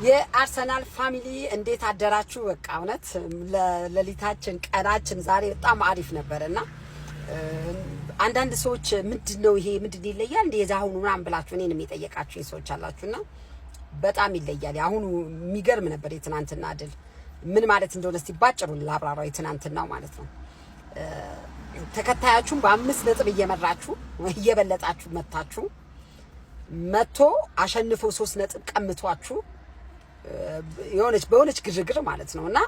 የአርሰናል ፋሚሊ እንዴት አደራችሁ? በቃ እውነት ለሊታችን ቀናችን ዛሬ በጣም አሪፍ ነበርና አንዳንድ ሰዎች ምንድነው ይሄ ምንድነው ይለያል እንደ የዛሁኑ ምናምን ብላችሁ እኔንም የጠየቃችሁ ሰዎች አላችሁና በጣም ይለያል። አሁኑ የሚገርም ነበር። የትናንትና ድል ምን ማለት እንደሆነ እስቲ ባጭሩ ላብራራው። የትናንትናው ማለት ነው ተከታያችሁን በ5 ነጥብ እየመራችሁ እየበለጣችሁ መታችሁ መቶ አሸንፎ 3 ነጥብ ቀምቷችሁ በሆነች ግርግር ማለት ነውና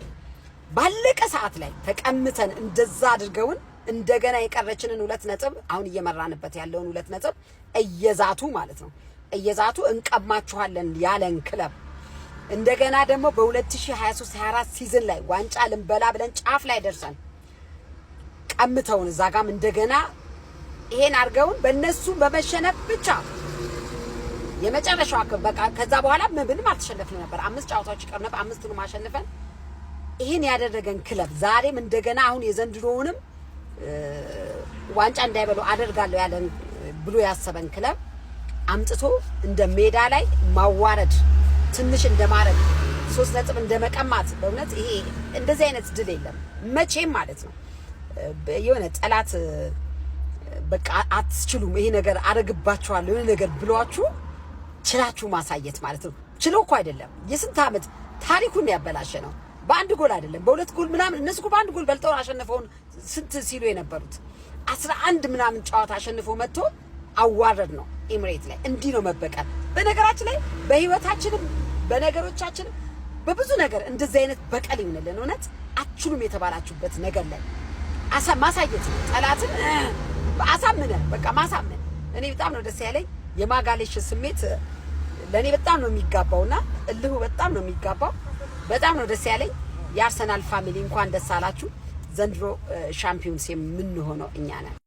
ባለቀ ሰዓት ላይ ተቀምተን እንደዛ አድርገውን እንደገና የቀረችንን 2 ነጥብ አሁን እየመራንበት ያለውን 2 ነጥብ እየዛቱ ማለት ነው እየዛቱ እንቀማችኋለን ያለን ክለብ እንደገና ደግሞ በ2023-24 ሲዝን ላይ ዋንጫ ልንበላ ብለን ጫፍ ላይ ደርሰን ቀምተውን እዛ ጋም እንደገና ይሄን አርገውን በእነሱ በመሸነፍ ብቻ የመጨረሻው በቃ ከዛ በኋላ ምንም አልተሸነፍንም ነበር። 5 ጨዋታዎች ቀር ነበር፣ 5ቱንም አሸንፈን ይሄን ያደረገን ክለብ ዛሬም እንደገና አሁን የዘንድሮውንም ዋንጫ እንዳይበሉ አደርጋለሁ ያለን ብሎ ያሰበን ክለብ አምጥቶ እንደ ሜዳ ላይ ማዋረድ ትንሽ እንደማረግ 3 ነጥብ እንደመቀማት በእውነት ይሄ እንደዚህ አይነት ድል የለም መቼም ማለት ነው። የሆነ ጠላት በቃ አትችሉም ይሄ ነገር አረግባችኋለሁ የሆነ ነገር ብሏችሁ ችላችሁ ማሳየት ማለት ነው። ችሎ እኮ አይደለም የስንት ዓመት ታሪኩን ያበላሸ ነው። በአንድ ጎል አይደለም በ2 ጎል ምናምን እነሱ እኮ በአንድ ጎል በልጠው አሸንፈውን ስንት ሲሉ የነበሩት 11 ምናምን ጨዋታ አሸንፈው መጥቶ አዋረድ ነው ኤምሬት ላይ። እንዲህ ነው መበቀል። በነገራችን ላይ በህይወታችንም በነገሮቻችንም በብዙ ነገር እንደዚህ አይነት በቀል ይሆነልን። እውነት አትችሉም የተባላችሁበት ነገር ላይ ማሳየት ነው። ጠላትን አሳምነ በቃ ማሳመን። እኔ በጣም ነው ደስ ያለኝ። የማጋሌሽ ስሜት ለኔ በጣም ነው የሚጋባውና እልሁ በጣም ነው የሚጋባው። በጣም ነው ደስ ያለኝ። የአርሰናል ፋሚሊ እንኳን ደስ አላችሁ። ዘንድሮ ሻምፒዮንስ የምንሆነው እኛ ነን።